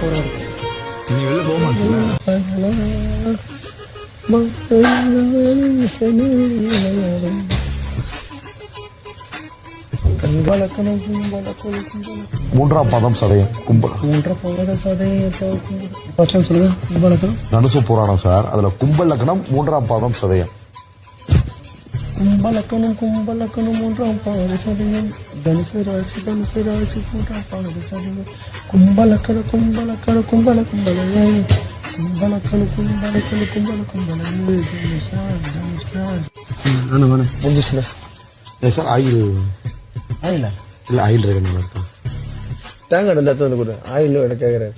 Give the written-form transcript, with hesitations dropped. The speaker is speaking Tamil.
போறாரு. நீ வெளில போக மாட்டீங்களா? மூன்றாம் பாதம் சதயம் கும்பல். மூன்றாம் பாதம் சதயம் சொல்லுங்க. கும்பலக்கணம் தனுசு புராணம் சார். அதுல கும்பல் லக்னம் மூன்றாம் பாதம் சதயம். கும்பலக்கணம் மூன்றாம் பாத சதயம். தனுசு ராசி மூன்றாம் பாத சதயம். கும்பலக்கண கும்பல முடிஞ்சிச்சுல. சார் ஆயில் ஆயிலா இல்ல ஆயில் இருக்கு. தேங்காய் இருந்தாச்சும் வந்து கொடு. ஆயில் கேட்குறாரு.